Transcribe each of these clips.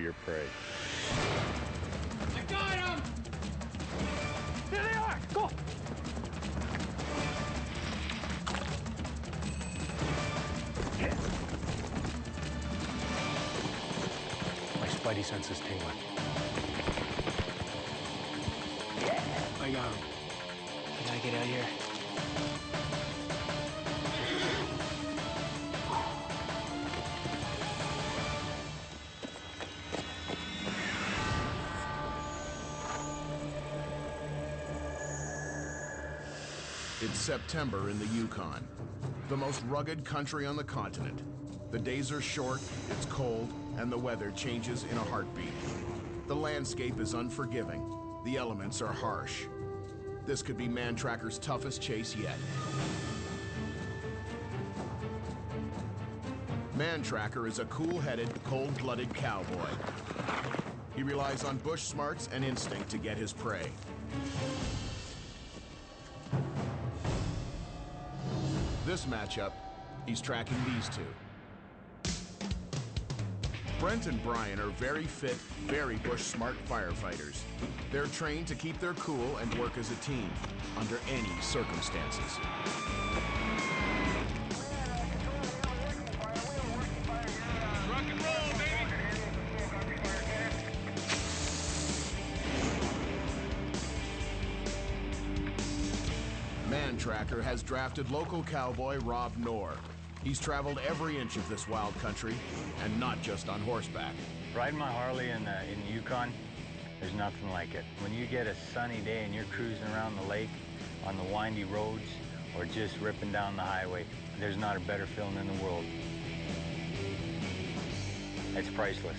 your prey. I got him! Here they are! Go! My spidey sense is tingling. I got him. I gotta get out of here. It's September in the Yukon, the most rugged country on the continent. The days are short, it's cold, and the weather changes in a heartbeat. The landscape is unforgiving. The elements are harsh. This could be Mantracker's toughest chase yet. Mantracker is a cool-headed, cold-blooded cowboy. He relies on bush smarts and instinct to get his prey. This matchup, he's tracking these two. Brent and Brian are very fit, very bush-smart firefighters. They're trained to keep their cool and work as a team, under any circumstances. Rock and roll, baby! Mantracker has drafted local cowboy Rob Knorr. He's traveled every inch of this wild country, and not just on horseback. Riding my Harley in the Yukon, there's nothing like it. When you get a sunny day and you're cruising around the lake on the windy roads or just ripping down the highway, there's not a better feeling in the world. It's priceless.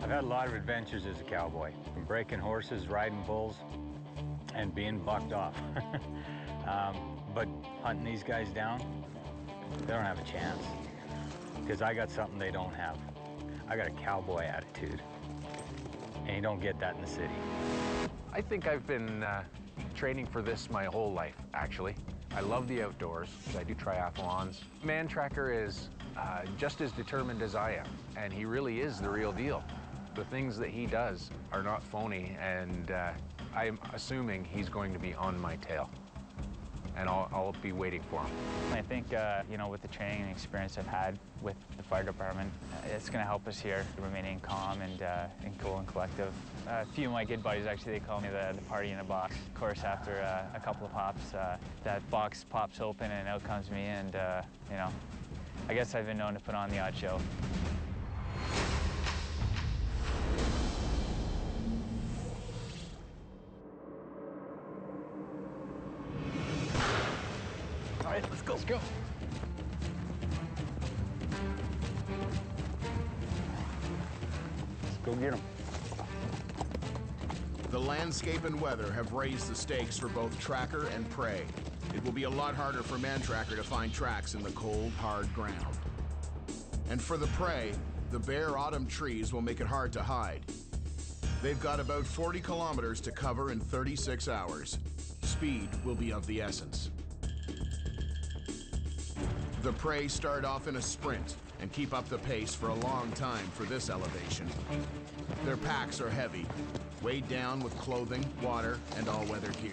I've had a lot of adventures as a cowboy, from breaking horses, riding bulls, and being bucked off. But hunting these guys down, they don't have a chance. Because I got something they don't have. I got a cowboy attitude. And you don't get that in the city. I think I've been training for this my whole life, actually. I love the outdoors. I do triathlons. Mantracker is just as determined as I am, and he really is the real deal. The things that he does are not phony, and I'm assuming he's going to be on my tail, and I'll be waiting for him. I think, you know, with the training and experience I've had with the fire department, it's going to help us here, remaining calm and cool and collective. A few of my good buddies, actually, they call me the party in a box. Of course, after a couple of pops, that box pops open and out comes me, and, you know, I guess I've been known to put on the odd show. All right, let's go. Let's go. Let's go get them. The landscape and weather have raised the stakes for both tracker and prey. It will be a lot harder for Mantracker to find tracks in the cold, hard ground. And for the prey, the bare autumn trees will make it hard to hide. They've got about 40 kilometers to cover in 36 hours. Speed will be of the essence. The prey start off in a sprint and keep up the pace for a long time for this elevation. Their packs are heavy, weighed down with clothing, water, and all-weather gear.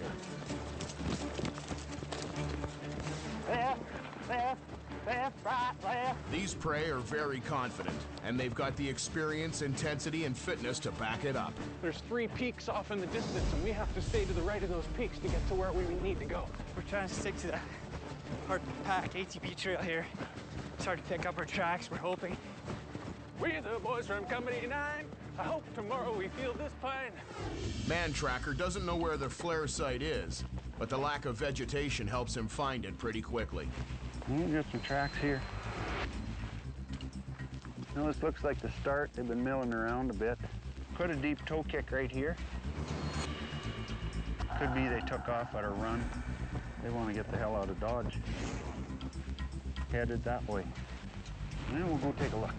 Left, right, left. These prey are very confident, and they've got the experience, intensity, and fitness to back it up. There's 3 peaks off in the distance, and we have to stay to the right of those peaks to get to where we need to go. We're trying to stick to the hard pack ATV trail here. It's hard to pick up our tracks, we're hoping. We're the boys from Company 9. I hope tomorrow we feel this pine. Mantracker doesn't know where the flare site is, but the lack of vegetation helps him find it pretty quickly. Got some tracks here. Now this looks like the start. They've been milling around a bit. Put a deep toe kick right here. Could be they took off at a run. They want to get the hell out of Dodge. Headed that way. And then we'll go take a look.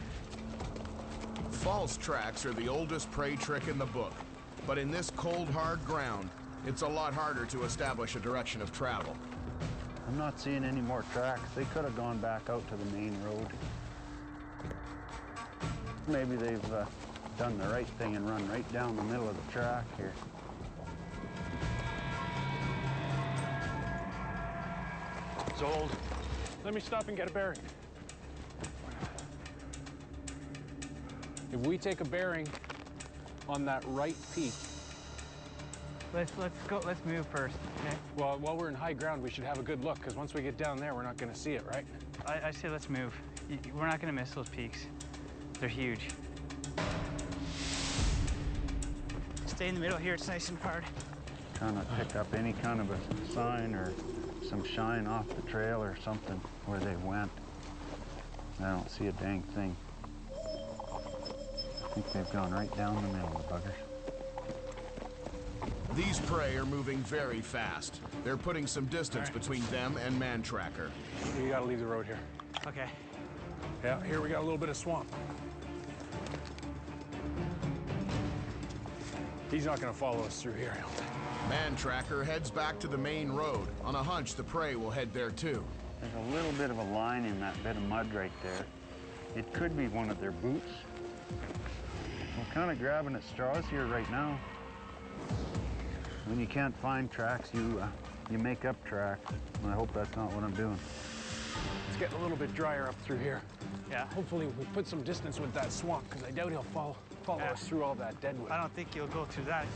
False tracks are the oldest prey trick in the book, but in this cold, hard ground, it's a lot harder to establish a direction of travel. I'm not seeing any more tracks. They could have gone back out to the main road. Maybe they've done the right thing and run right down the middle of the track here. It's old. Let me stop and get a bearing. If we take a bearing on that right peak. Let's go. Let's move first. Okay. Well, while we're in high ground, we should have a good look, because once we get down there, we're not going to see it, right? I say let's move. We're not going to miss those peaks. They're huge. Stay in the middle here. It's nice and hard. Trying to pick up any kind of a sign or some shine off the trail or something where they went. I don't see a dang thing. I think they've gone right down the middle, the buggers. These prey are moving very fast. They're putting some distance between them and mantracker. We got to leave the road here. Okay. Yeah, here we got a little bit of swamp. He's not going to follow us through here, I don't think. Mantracker heads back to the main road. On a hunch, the prey will head there too. There's a little bit of a line in that bit of mud right there. It could be one of their boots. We're kind of grabbing at straws here right now. When you can't find tracks, you make up tracks. And I hope that's not what I'm doing. It's getting a little bit drier up through here. Yeah. Hopefully we put some distance with that swamp, because I doubt he'll follow us through all that deadwood. I don't think you'll go through that.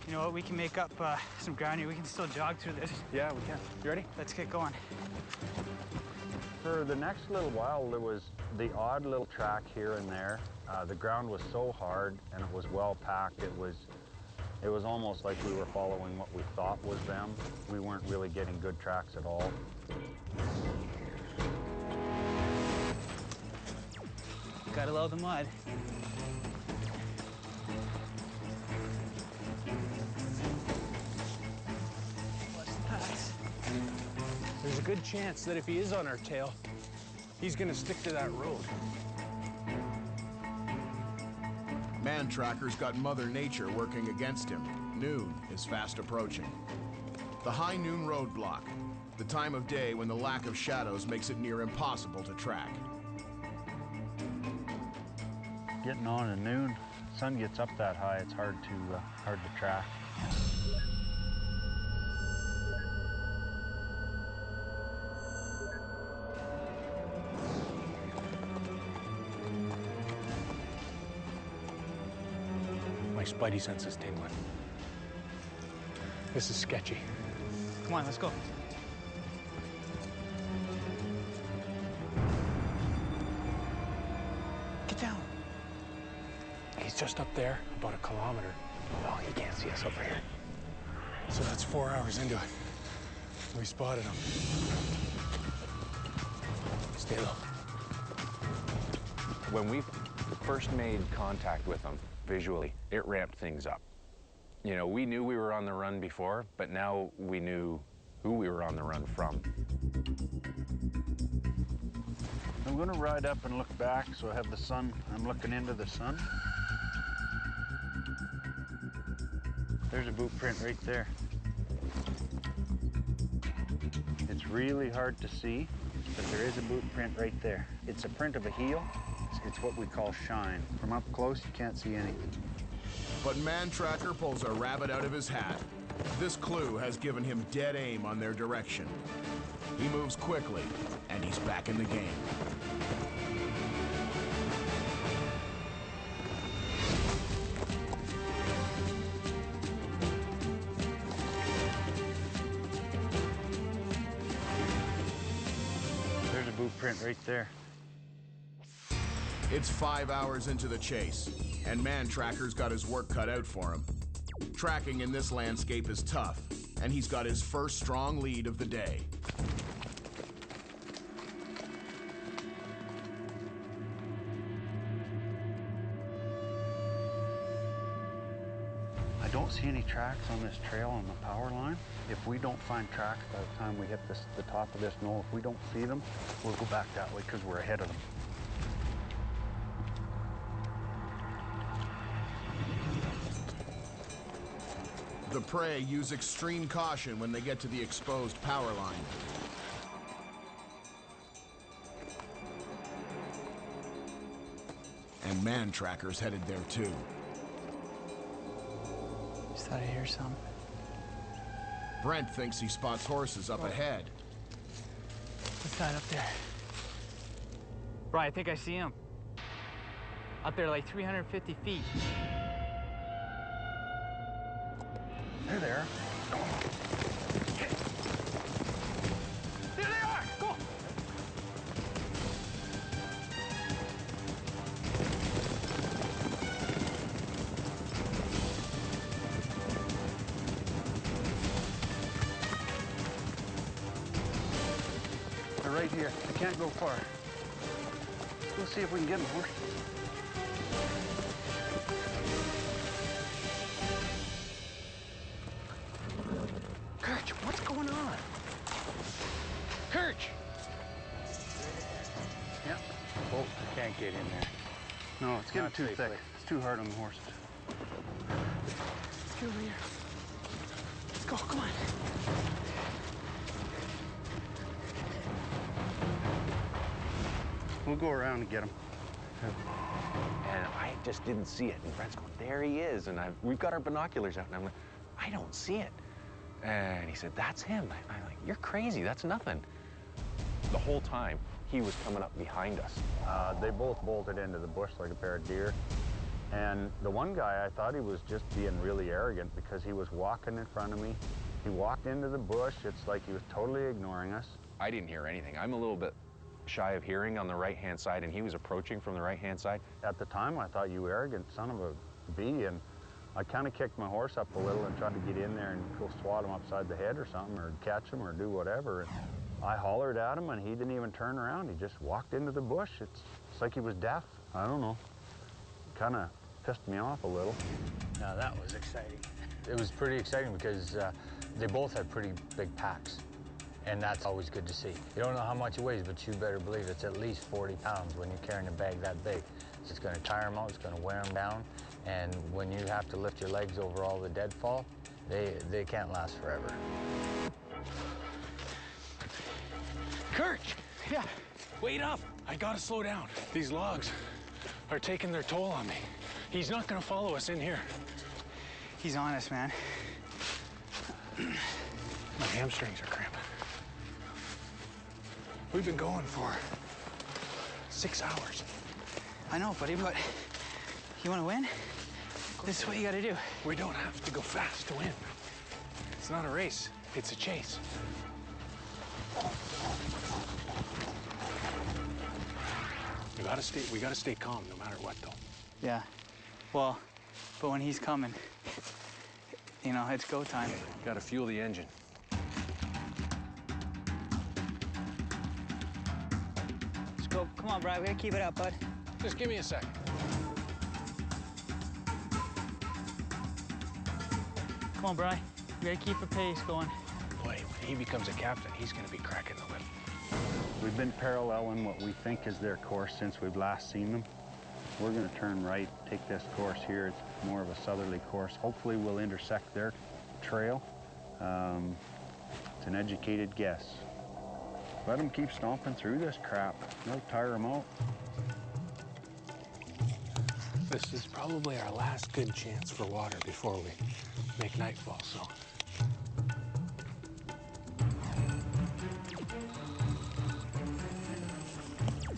You know what? We can make up some ground here. We can still jog through this. Yeah, we can. You ready? Let's get going. For the next little while, there was the odd little track here and there. The ground was so hard and it was well packed. It was almost like we were following what we thought was them. We weren't really getting good tracks at all. Gotta load the mud. Watch the pass. There's a good chance that if he is on our tail, he's going to stick to that road. Mantracker's got Mother Nature working against him. Noon is fast approaching. The high noon roadblock, the time of day when the lack of shadows makes it near impossible to track. Getting on at noon, sun gets up that high, it's hard to track. My spidey sense is tingling. This is sketchy. Come on, let's go. Get down. He's just up there, about 1 kilometer. Oh, he can't see us over here. So that's 4 hours into it. We spotted him. Stay low. When we first made contact with him visually, it ramped things up. You know, we knew we were on the run before, but now we knew who we were on the run from. I'm gonna ride up and look back so I have the sun. I'm looking into the sun. There's a boot print right there. It's really hard to see, but there is a boot print right there. It's a print of a heel. It's what we call shine. From up close, you can't see anything. But Mantracker pulls a rabbit out of his hat. This clue has given him dead aim on their direction. He moves quickly, and he's back in the game. There's a boot print right there. It's 5 hours into the chase, and Mantracker's got his work cut out for him. Tracking in this landscape is tough, and he's got his first strong lead of the day. I don't see any tracks on this trail on the power line. If we don't find tracks by the time we hit the top of this knoll, if we don't see them, we'll go back that way because we're ahead of them. The prey use extreme caution when they get to the exposed power line. And mantracker's headed there too. Just thought I hear some. Brent thinks he spots horses up ahead. What's that up there? Brian, I think I see him. Up there like 350 feet. They're there. There they are! Go! They're right here. I can't go far. We'll see if we can get them, horse. Kirch, what's going on? Kirch! Yeah. Oh, can't get in there. No, it's getting Not too safely. thick. It's too hard on the horses. Let's get over here. Let's go, come on. We'll go around and get them. And I just didn't see it. And Brent's going, there he is. And we've got our binoculars out, and I'm like, I don't see it. And he said, that's him. I'm like, you're crazy, that's nothing. The whole time, he was coming up behind us. They both bolted into the bush like a pair of deer. And the one guy, I thought he was just being really arrogant because he was walking in front of me. He walked into the bush. It's like he was totally ignoring us. I didn't hear anything. I'm a little bit shy of hearing on the right-hand side, and he was approaching from the right-hand side. At the time, I thought, you arrogant son of a bee, and I kind of kicked my horse up a little and tried to get in there and go swat him upside the head or something, or catch him, or do whatever. And I hollered at him, and he didn't even turn around. He just walked into the bush. It's like he was deaf. I don't know. Kind of pissed me off a little. Now that was exciting. It was pretty exciting because they both had pretty big packs. And that's always good to see. You don't know how much it weighs, but you better believe it's at least 40 pounds when you're carrying a bag that big. It's going to tire them out, it's going to wear them down, and when you have to lift your legs over all the deadfall, they can't last forever. Kirch! Yeah. Wait up! I gotta slow down. These logs are taking their toll on me. He's not gonna follow us in here. He's on us, man. My hamstrings are cramping. We've been going for 6 hours. I know, buddy, but you want to win? This is what you got to do. We don't have to go fast to win. It's not a race, it's a chase. We gotta stay calm no matter what, though. Yeah. Well, but when he's coming, you know, it's go time. Gotta fuel the engine. Let's go. Come on, Brian. We gotta keep it up, bud. Just give me a second. Come on, Brian. We gotta keep the pace going. Boy, when he becomes a captain, he's gonna be cracking the whip. We've been paralleling what we think is their course since we've last seen them. We're going to turn right, take this course here. It's more of a southerly course. Hopefully we'll intersect their trail. It's an educated guess. Let them keep stomping through this crap. They'll tire them out. This is probably our last good chance for water before we make nightfall, so.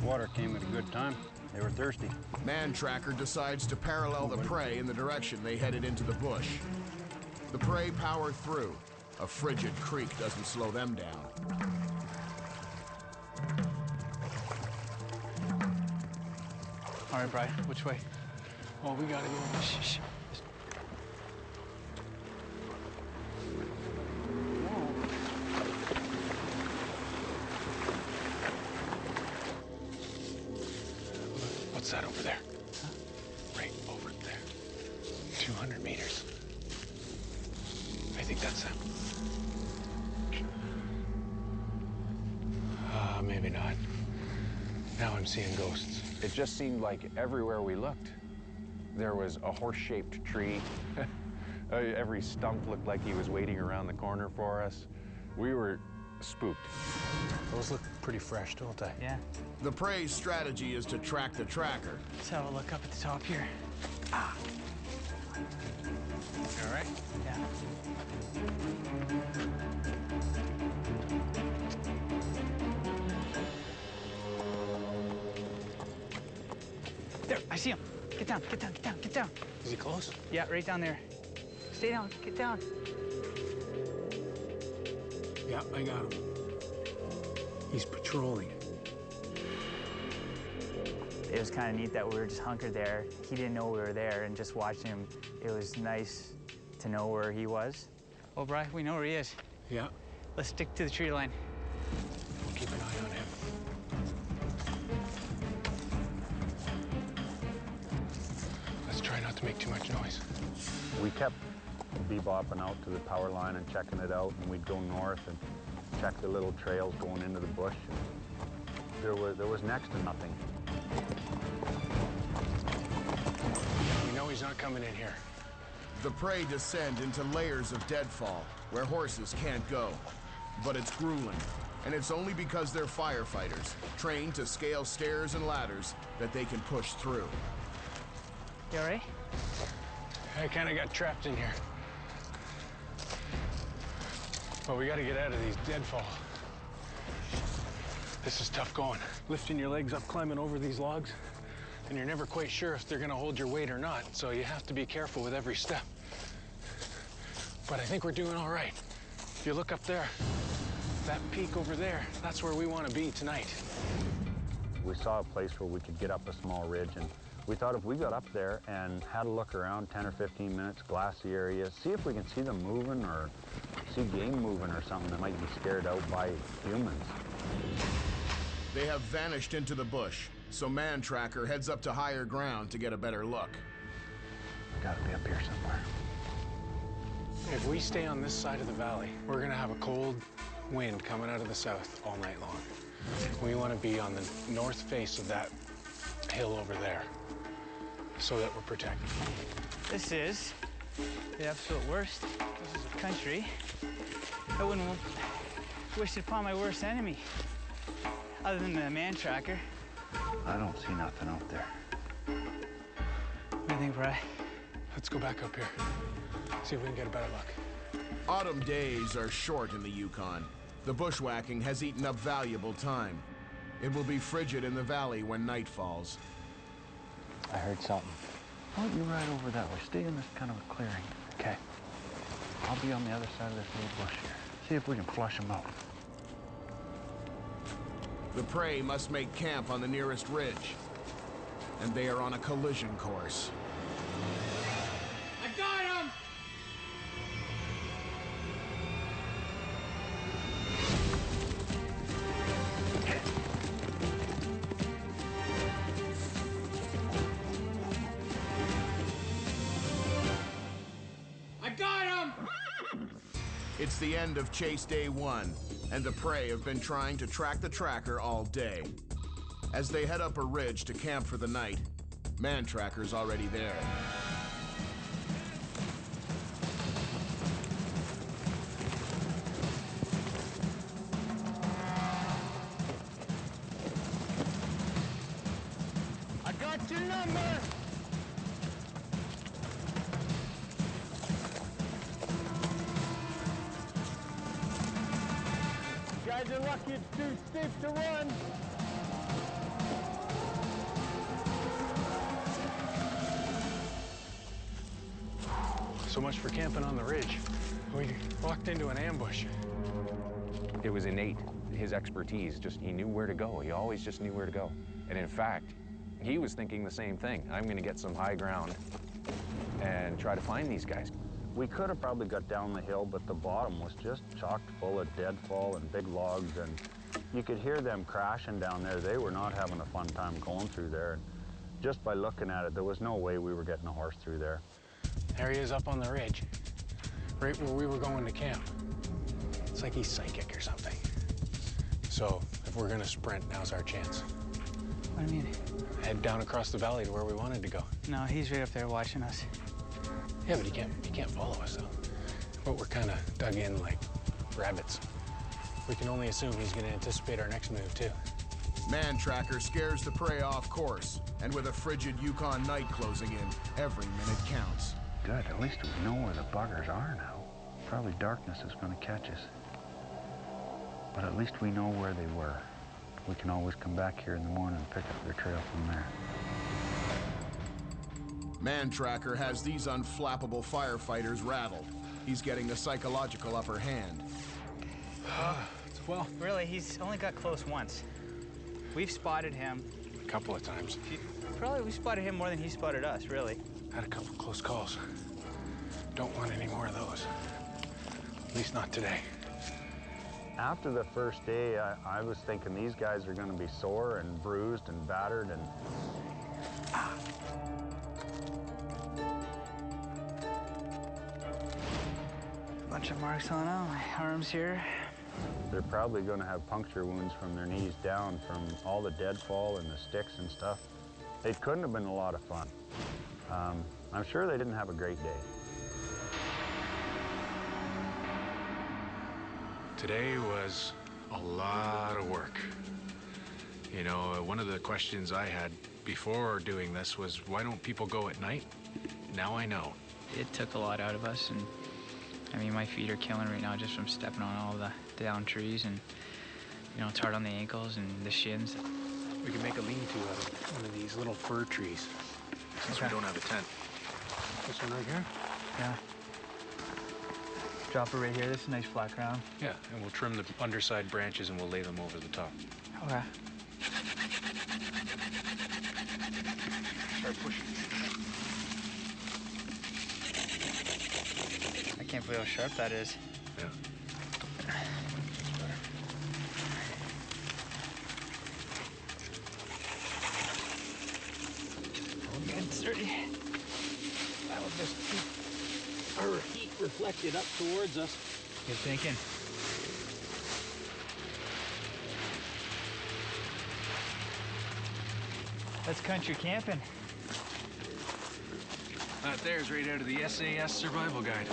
Water came at a good time. They were thirsty. Mantracker decides to parallel the prey in the direction they headed into the bush. The prey power through. A frigid creek doesn't slow them down. All right, Brian. Which way? Oh, we gotta go. Shh. What's that over there? Huh? Right over there. 200 meters. I think that's them. Maybe not. Now I'm seeing ghosts. It just seemed like everywhere we looked, there was a horse-shaped tree, Every stump looked like he was waiting around the corner for us. We were spooked. Those look pretty fresh, don't they? Yeah. The prey's strategy is to track the tracker. Let's have a look up at the top here. Ah. All right. Yeah. There, I see him. Get down, get down, get down, get down. Is he close? Yeah, right down there. Stay down, get down. Yeah, I got him. He's patrolling. It was kind of neat that we were just hunkered there. He didn't know we were there, and just watching him, it was nice to know where he was. Well, Brian, we know where he is. Yeah. Let's stick to the tree line. We'll keep an eye on him. Let's try not to make too much noise. We kept bebopping out to the power line and checking it out, and we'd go north and check the little trails going into the bush. There was next to nothing. We know he's not coming in here. The prey descend into layers of deadfall where horses can't go. But it's grueling, and it's only because they're firefighters, trained to scale stairs and ladders that they can push through. You all right? I kind of got trapped in here. But we got to get out of these deadfall. This is tough going. Lifting your legs up, climbing over these logs, and you're never quite sure if they're going to hold your weight or not, so you have to be careful with every step. But I think we're doing all right. If you look up there, that peak over there, that's where we want to be tonight. We saw a place where we could get up a small ridge, and we thought if we got up there and had a look around 10 or 15 minutes, glass the area, see if we can see them moving or see game moving or something that might be scared out by humans. They have vanished into the bush, so Mantracker heads up to higher ground to get a better look. Gotta be up here somewhere. If we stay on this side of the valley, we're going to have a cold wind coming out of the south all night long. We want to be on the north face of that hill over there so that we're protected. This is the absolute worst country. I wouldn't wish it upon my worst enemy, other than the Mantracker. I don't see nothing out there. What do you think, Brian? Let's go back up here, see if we can get a better look. Autumn days are short in the Yukon. The bushwhacking has eaten up valuable time. It will be frigid in the valley when night falls. I heard something. Why don't you ride over that way? Stay in this kind of a clearing. Okay. I'll be on the other side of this little bush here. See if we can flush them out. The prey must make camp on the nearest ridge, and they are on a collision course. I got him! I got him! It's the end of chase day 1, and the prey have been trying to track the tracker all day. As they head up a ridge to camp for the night, Mantracker's already there. I got your number! You guys are lucky it's too steep to run. So much for camping on the ridge. We walked into an ambush. It was innate, his expertise. Just he knew where to go. He always just knew where to go. And in fact, he was thinking the same thing. I'm going to get some high ground and try to find these guys. We could have probably got down the hill, but the bottom was just chocked full of deadfall and big logs, and you could hear them crashing down there. They were not having a fun time going through there. And just by looking at it, there was no way we were getting a horse through there. There he is up on the ridge, right where we were going to camp. It's like he's psychic or something. So if we're gonna sprint, now's our chance. What do you mean? Head down across the valley to where we wanted to go. No, he's right up there watching us. Yeah, but he can't follow us though. But we're kind of dug in like rabbits. We can only assume he's going to anticipate our next move too. Mantracker scares the prey off course, and with a frigid Yukon night closing in, every minute counts. Good, at least we know where the buggers are now. Probably darkness is going to catch us. But at least we know where they were. We can always come back here in the morning and pick up their trail from there. Mantracker has these unflappable firefighters rattled. He's getting the psychological upper hand. Well, really, he's only got close once. We've spotted him. A couple of times. Probably we spotted him more than he spotted us, really. Had a couple close calls. Don't want any more of those. At least not today. After the first day, I was thinking these guys are going to be sore and bruised and battered and... Bunch of marks on my arms here. They're probably going to have puncture wounds from their knees down from all the deadfall and the sticks and stuff. It couldn't have been a lot of fun. I'm sure they didn't have a great day. Today was a lot of work. You know, one of the questions I had before doing this was, why don't people go at night? Now I know. It took a lot out of us, and I mean, my feet are killing right now just from stepping on all the down trees, and you know, it's hard on the ankles and the shins. We can make a lean-to out of one of these little fir trees, since we don't have a tent. This one right here? Yeah. Drop it right here. This is a nice flat ground. Yeah, and we'll trim the underside branches and we'll lay them over the top. Okay. Start pushing. I can't believe how sharp that is. Yeah. Good and sturdy. That will just keep our heat reflected up towards us. Good thinking. That's country camping. That there's right out of the SAS survival guide.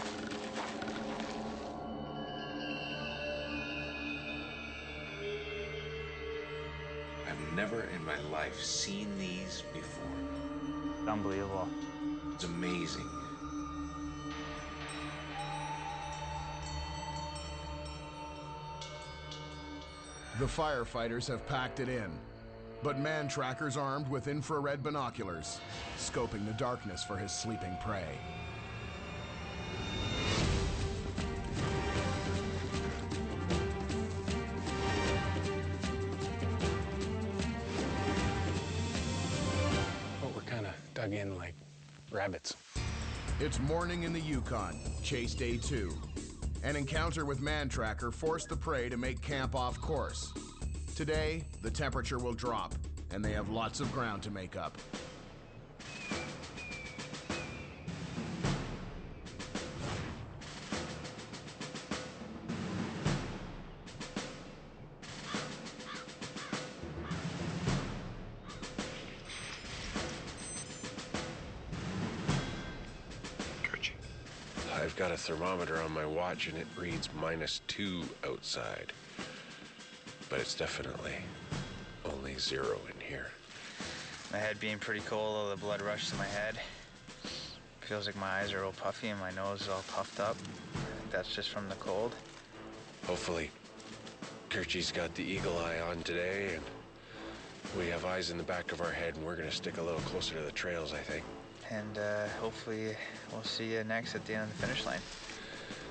I've never in my life seen these before. Unbelievable. It's amazing. The firefighters have packed it in, but Mantracker's armed with infrared binoculars, scoping the darkness for his sleeping prey. But we're kind of dug in like rabbits. It's morning in the Yukon, chase day 2. An encounter with Mantracker forced the prey to make camp off course. Today, the temperature will drop, and they have lots of ground to make up. I've got a thermometer on my watch and it reads -2 outside. But it's definitely only 0 in here. My head being pretty cold, all the blood rushed to my head. Feels like my eyes are all puffy and my nose is all puffed up. I think that's just from the cold. Hopefully, Kirchi's got the eagle eye on today and we have eyes in the back of our head and we're gonna stick a little closer to the trails, I think. And hopefully we'll see you next at the end of the finish line.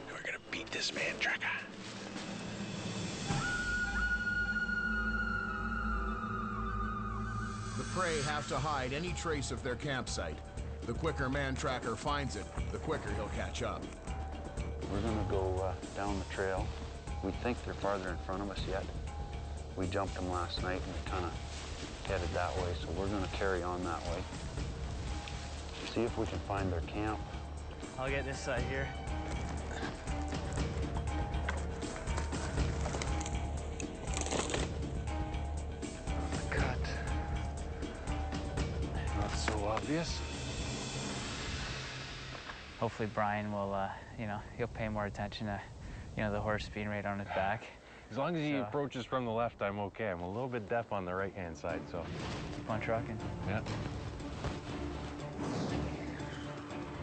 And we're gonna beat this Mantracker. The prey have to hide any trace of their campsite. The quicker Mantracker finds it, the quicker he'll catch up. We're going to go down the trail. We think they're farther in front of us yet. We jumped them last night and kind of headed that way, so we're going to carry on that way. See if we can find their camp. I'll get this side here. Cut. Not so obvious. hopefully Brian will, you know, he'll pay more attention to, you know, the horse being right on his back. As long as he approaches from the left, I'm okay. I'm a little bit deaf on the right-hand side, so. Keep on trucking. Yeah.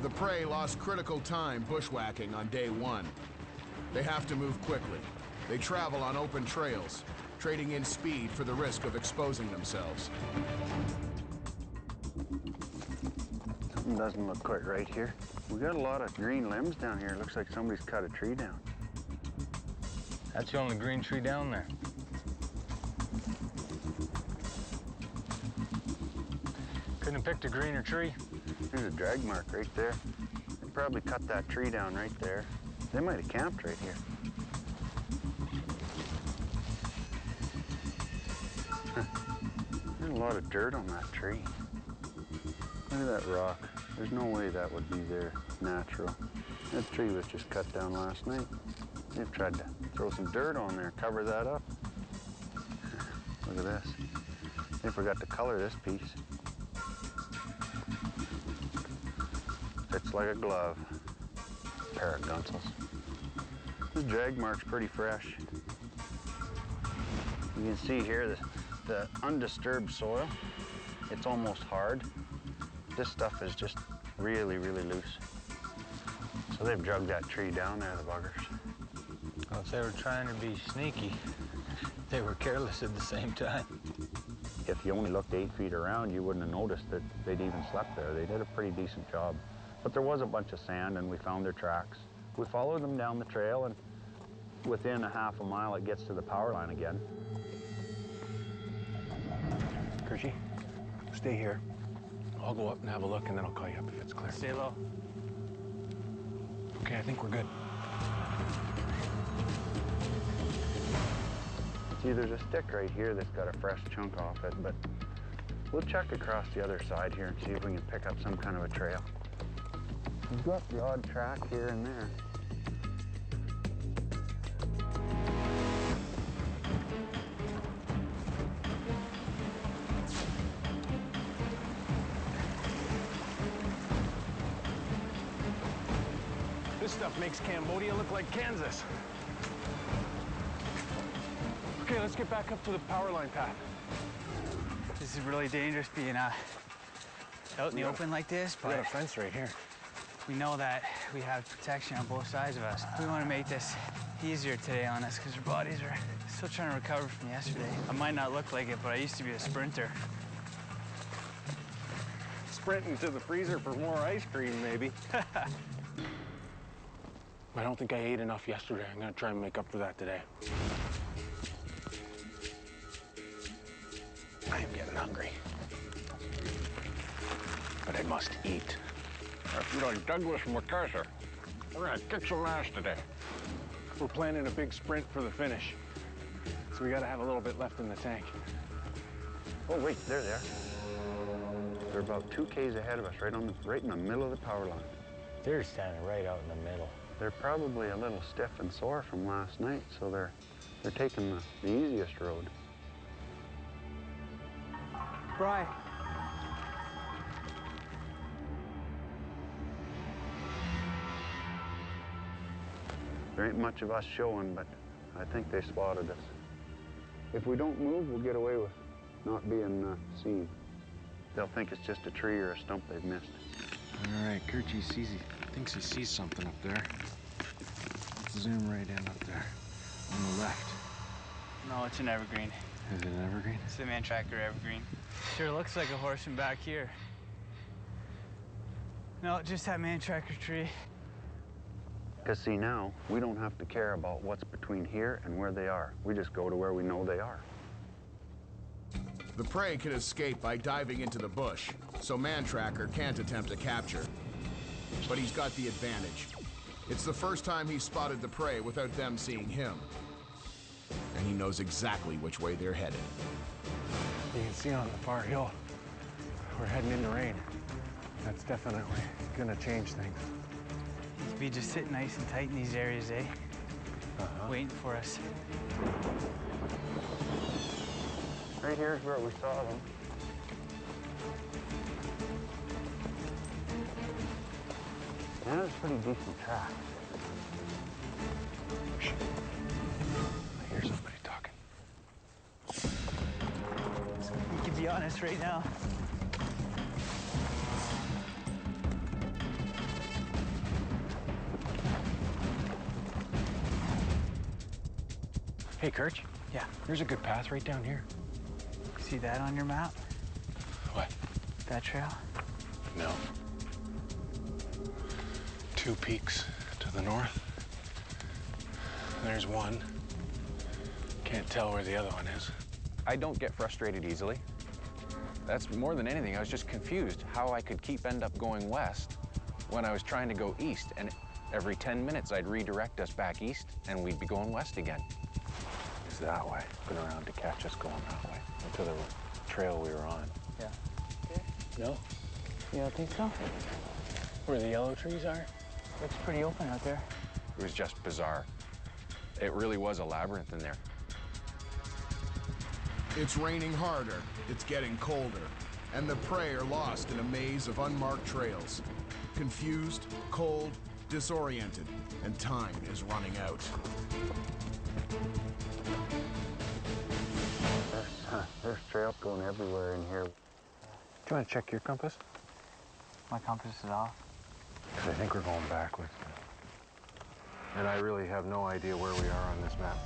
The prey lost critical time bushwhacking on day 1. They have to move quickly. They travel on open trails, trading in speed for the risk of exposing themselves. Something doesn't look quite right here. We got a lot of green limbs down here. Looks like somebody's cut a tree down. That's the only green tree down there. Couldn't have picked a greener tree. There's a drag mark right there. They probably cut that tree down right there. They might have camped right here. There's a lot of dirt on that tree. Look at that rock. There's no way that would be there natural. That tree was just cut down last night. They've tried to throw some dirt on there, cover that up. Look at this. They forgot to color this piece. Fits like a glove. Pair of gunsels. This drag mark's pretty fresh. You can see here the undisturbed soil. It's almost hard. This stuff is just really, really loose. So they've drugged that tree down there, the buggers. Well, if they were trying to be sneaky, they were careless at the same time. If you only looked 8 feet around, you wouldn't have noticed that they'd even slept there. They did a pretty decent job. But there was a bunch of sand, and we found their tracks. We followed them down the trail, and within a half a mile, it gets to the power line again. Kershie, stay here. I'll go up and have a look, and then I'll call you up if it's clear. Stay low. Okay, I think we're good. See, there's a stick right here that's got a fresh chunk off it, but we'll check across the other side here and see if we can pick up some kind of a trail. We've got the odd track here and there. This stuff makes Cambodia look like Kansas. Okay, let's get back up to the power line path. This is really dangerous being out in the open like this, We but got a fence right here. we know that we have protection on both sides of us. We want to make this easier today on us because our bodies are still trying to recover from yesterday. I might not look like it, but I used to be a sprinter. Sprinting to the freezer for more ice cream, maybe. I don't think I ate enough yesterday. I'm gonna try and make up for that today. I am getting hungry. But I must eat. That's like Douglas MacArthur. We're gonna kick some ass today. We're planning a big sprint for the finish. So we gotta have a little bit left in the tank. Oh, wait, there they are. They're about 2 Ks ahead of us, right in the middle of the power line. They're standing right out in the middle. They're probably a little stiff and sore from last night, so they're taking the easiest road. Brian. There ain't much of us showing, but I think they spotted us. If we don't move, we'll get away with not being seen. They'll think it's just a tree or a stump they've missed. All right, Kerchie thinks he sees something up there. Zoom right in up there, on the left. No, it's an evergreen. Is it an evergreen? It's the mantracker evergreen. Sure looks like a horse from back here. No, just that mantracker tree. Because see, now, we don't have to care about what's between here and where they are. We just go to where we know they are. The prey can escape by diving into the bush, so mantracker can't attempt a capture. But he's got the advantage. It's the first time he's spotted the prey without them seeing him. And he knows exactly which way they're headed. You can see on the far hill, we're heading into rain. That's definitely gonna change things. We just sit nice and tight in these areas, eh? Waiting for us. Right here's where we saw them. Yeah, there's pretty decent tracks. I hear somebody talking. You can be honest right now. Hey, Kirch. Yeah. There's a good path right down here. See that on your map? What? That trail? No. 2 peaks to the north. There's one. Can't tell where the other one is. I don't get frustrated easily. That's more than anything. I was just confused how I could end up going west when I was trying to go east. And every 10 minutes, I'd redirect us back east, and we'd be going west again. It's that way. Been around to catch us going that way. To the trail we were on. Yeah. No? You don't think so? Where the yellow trees are? Looks pretty open out there. It was just bizarre. It really was a labyrinth in there. It's raining harder, it's getting colder, and the prey are lost in a maze of unmarked trails. Confused, cold, disoriented, and time is running out. There's trails going everywhere in here. Do you want to check your compass? My compass is off. Because I think we're going backwards. And I really have no idea where we are on this map.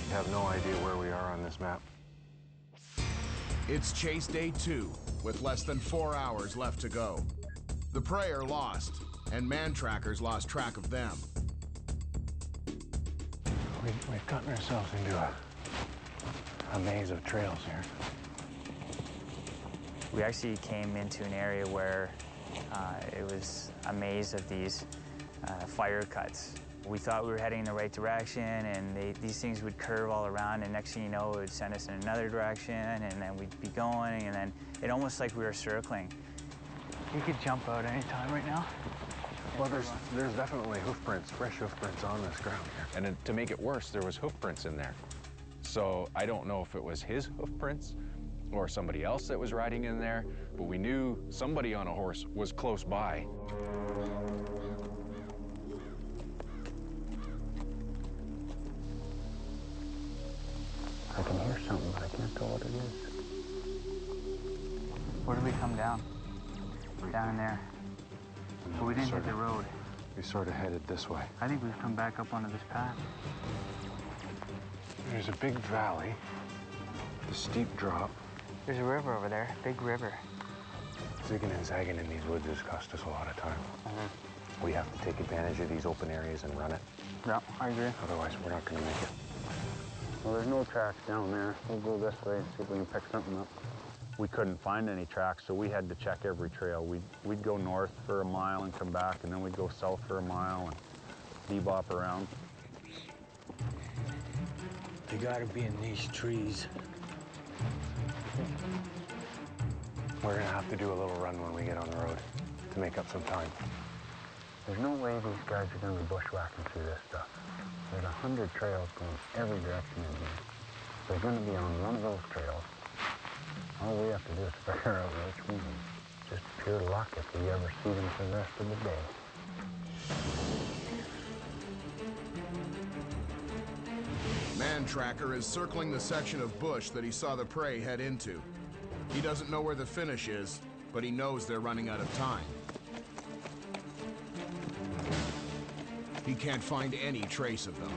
I have no idea where we are on this map. It's chase day 2, with less than 4 hours left to go. The prey are lost, and man-trackers lost track of them. We've gotten ourselves into a maze of trails here. We actually came into an area where it was a maze of these fire cuts. We thought we were heading in the right direction, and these things would curve all around, and next thing you know, it would send us in another direction, and then we'd be going, and then it almost like we were circling. You could jump out any time right now. Well, there's definitely hoof prints, fresh hoof prints on this ground here. And then, to make it worse, there was hoof prints in there. So I don't know if it was his hoof prints or somebody else that was riding in there, but we knew somebody on a horse was close by. I can hear something, but I can't tell what it is. Where did we come down? Down in there. So we didn't hit the road. We sort of headed this way. I think we've come back up onto this path. There's a big valley, a steep drop. There's a river over there, big river. Zigging and zagging in these woods has cost us a lot of time. We have to take advantage of these open areas and run it. Yeah, I agree. Otherwise, we're not going to make it. Well, there's no tracks down there. We'll go this way and see if we can pick something up. We couldn't find any tracks, so we had to check every trail. We'd go north for a mile and come back, and then we'd go south for a mile and bebop around. They gotta be in these trees. We're going to have to do a little run when we get on the road to make up some time. There's no way these guys are going to be bushwhacking through this stuff. There's 100 trails going every direction in here. They're going to be on one of those trails. All we have to do is figure out which one. Just pure luck if we ever see them for the rest of the day. Man-tracker is circling the section of bush that he saw the prey head into. He doesn't know where the finish is, but he knows they're running out of time. He can't find any trace of them.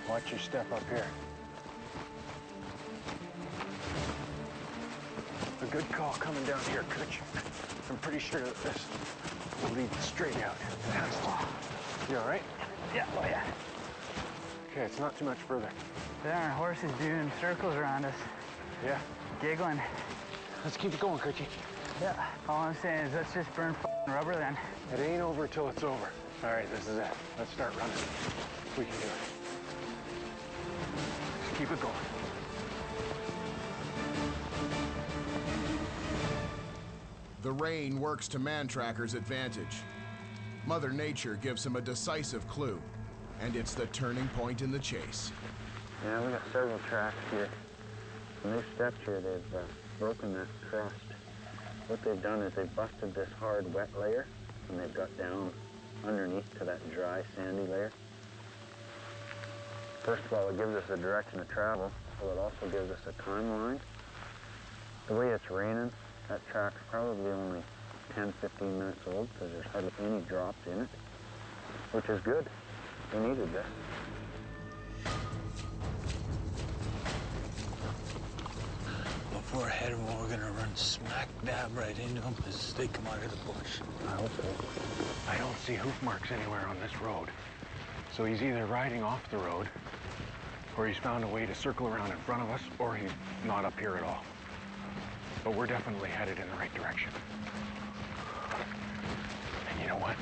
Watch your step up here. A good call coming down here, Kirch. I'm pretty sure that this will lead straight out. It has to. You all right? Yeah, oh yeah. Okay, it's not too much further. There are horses doing circles around us. Yeah. Giggling. Let's keep it going, Kirchy. Yeah. All I'm saying is let's just burn rubber then. It ain't over till it's over. All right, this is it. Let's start running. We can do it. Keep it going. The rain works to Mantracker's advantage. Mother Nature gives him a decisive clue, and it's the turning point in the chase. Yeah, we got several tracks here. When they've stepped here, they've broken that crust. What they've done is they've busted this hard, wet layer, and they've got down underneath to that dry, sandy layer. First of all, it gives us a direction of travel, so it also gives us a timeline. The way it's raining, that track's probably only 10, 15 minutes old because there's hardly any drops in it, which is good. We needed this. If we're ahead of them, we're gonna run smack dab right into them as they come out of the bush. I hope so. I don't see hoof marks anywhere on this road. So he's either riding off the road, or he's found a way to circle around in front of us, or he's not up here at all. But we're definitely headed in the right direction. And you know what?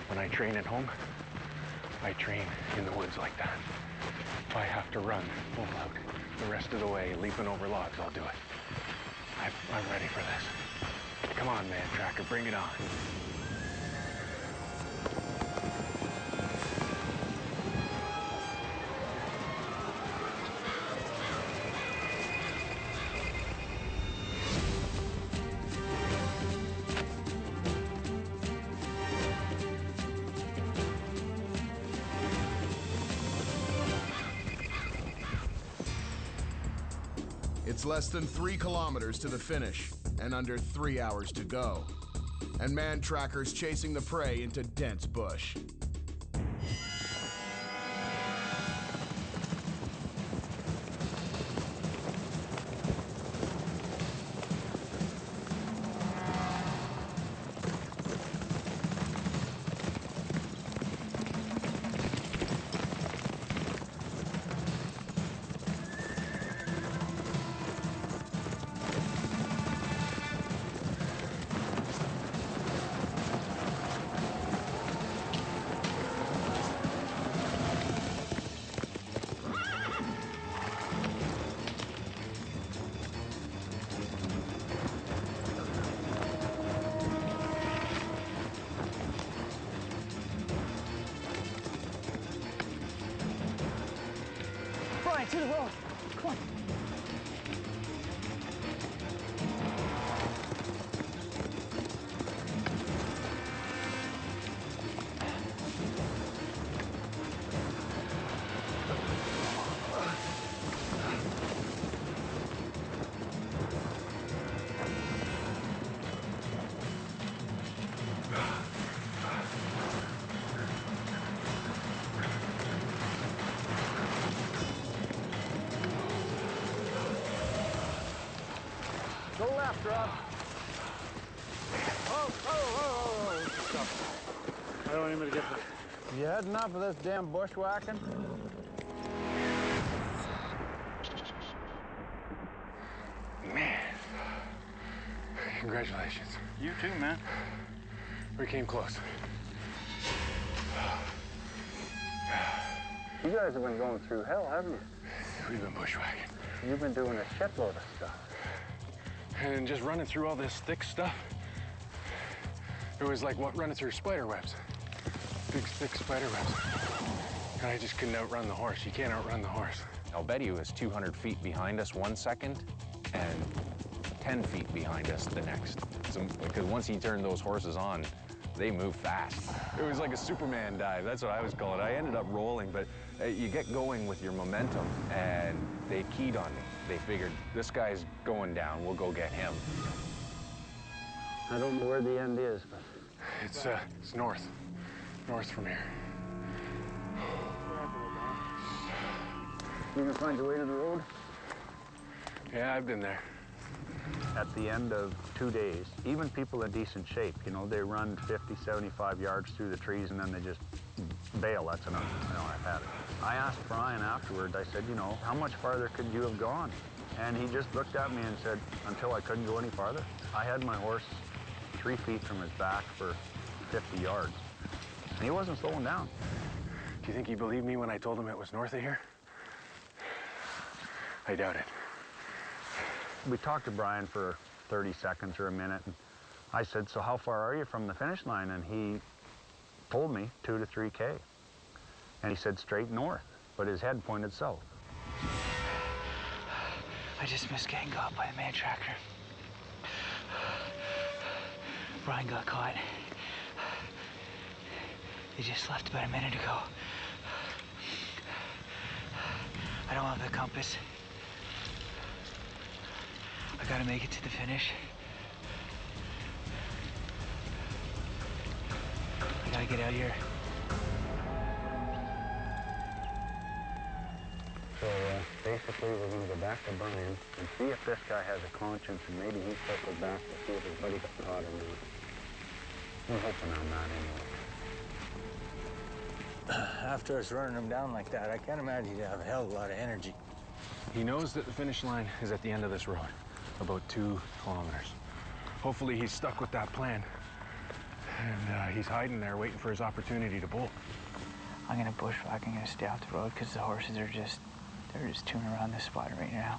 When I train at home, I train in the woods like that. If I have to run full out the rest of the way, leaping over logs, I'll do it. I'm ready for this. Come on, Mantracker, bring it on. It's less than 3 kilometers to the finish, and under 3 hours to go. And Mantracker's chasing the prey into dense bush. Brian, to the road. Come on. Go left, Rob. Oh. Stop. I don't want anybody to get this. You had enough of this damn bushwhacking? Man, congratulations. You too, man. We came close. You guys have been going through hell, haven't you? We've been bushwhacking. You've been doing a shitload of stuff. And just running through all this thick stuff, it was like running through spider webs. Big, thick spider webs. And I just couldn't outrun the horse. You can't outrun the horse. I'll bet he was 200 feet behind us 1 second and 10 feet behind us the next. So, because once he turned those horses on, they move fast. It was like a Superman dive. That's what I was calling it. I ended up rolling, but you get going with your momentum, and they keyed on me. They figured, this guy's going down, we'll go get him. I don't know where the end is, but... It's north. North from here. You can find your way to the road? Yeah, I've been there. At the end of 2 days, even people in decent shape, you know, they run 50, 75 yards through the trees and then they just bail. That's enough. You know, I've had it. I asked Brian afterward, I said, you know, how much farther could you have gone? And he just looked at me and said, until I couldn't go any farther. I had my horse 3 feet from his back for 50 yards. And he wasn't slowing down. Do you think he believed me when I told him it was north of here? I doubt it. We talked to Brian for 30 seconds or a minute, and I said, so how far are you from the finish line? And he told me 2 to 3K. And he said straight north, but his head pointed south. I just missed getting caught by the mantracker. Brian got caught. He just left about a minute ago. I don't have a compass. I gotta make it to the finish. I gotta get out of here. So basically we're going to go back to Brian and see if this guy has a conscience, and maybe he circled back to see if his buddy got caught or not. We're hoping on that anyway. After us running him down like that, I can't imagine he'd have a hell of a lot of energy. He knows that the finish line is at the end of this road, about 2 kilometers. Hopefully he's stuck with that plan. And he's hiding there waiting for his opportunity to bolt. I'm gonna bushwhack. I'm gonna stay off the road because the horses are just touring around this spot right now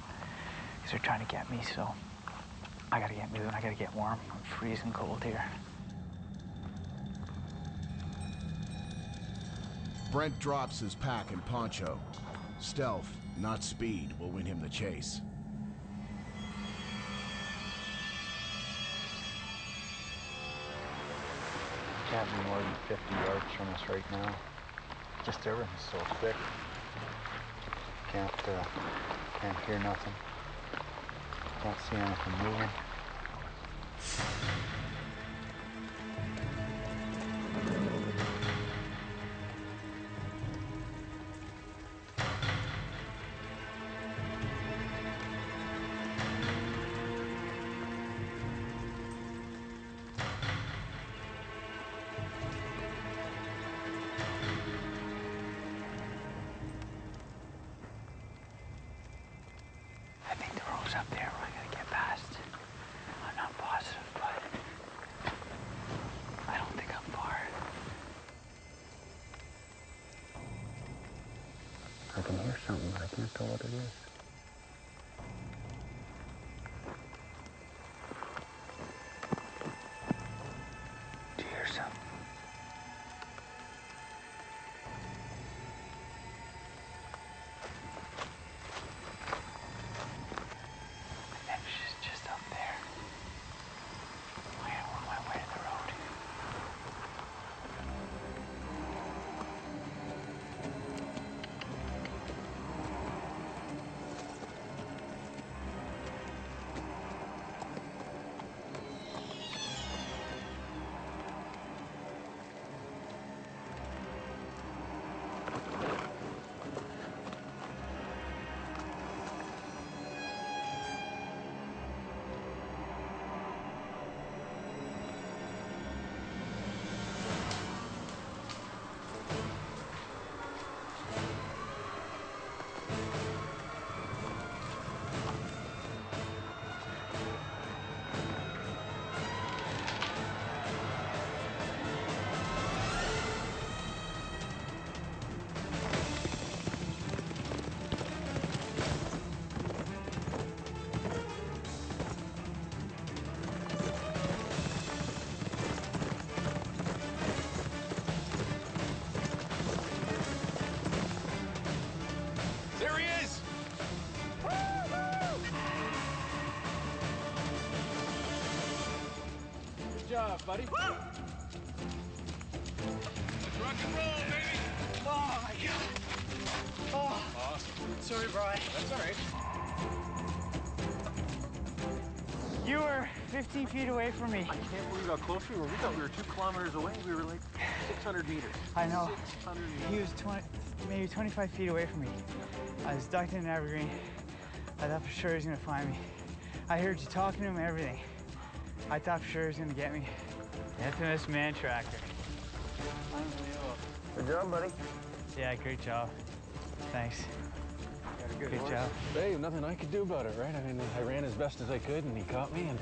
because they're trying to get me. So I gotta get moving. I gotta get warm. I'm freezing cold here. Brent drops his pack and poncho. Stealth, not speed, will win him the chase. Can't be more than 50 yards from us right now. Just everything's so thick. Can't hear nothing. Don't see anything moving. I think the road's up there where I gotta get past. I'm not positive, but I don't think I'm far. I can hear something, but I can't tell what it is. Do you hear something? It's just up there. I'm gonna work my way to the road. There he is! Good job, buddy. Rock and roll, baby! Oh my God. Oh. Awesome. Sorry, Brian. That's all right. You were 15 feet away from me. I can't believe how close we were. We thought we were 2 kilometers away. We were like 600 meters. I know. 600 meters. He was maybe 25 feet away from me. I was ducked in an evergreen. I thought for sure he was gonna find me. I heard you talking to him and everything. I thought for sure he was gonna get me. Infamous mantracker. Good job, buddy. Yeah, great job. Thanks. Good job. Hey, nothing I could do about it, right? I mean, I ran as best as I could, and he caught me, and...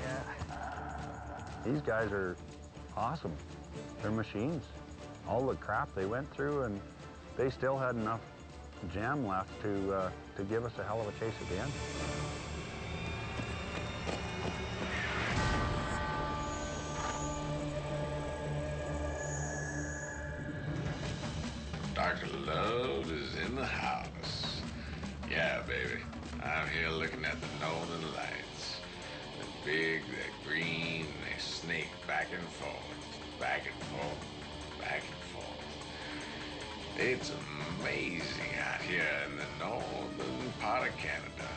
These guys are awesome. They're machines. All the crap they went through, and they still had enough jam left to give us a hell of a chase at the end. Dr. Love is in the house. Yeah, baby. I'm here looking at the northern lights. They're big, they're green, they snake back and forth, back and forth, back and forth. It's amazing out here in the northern part of Canada.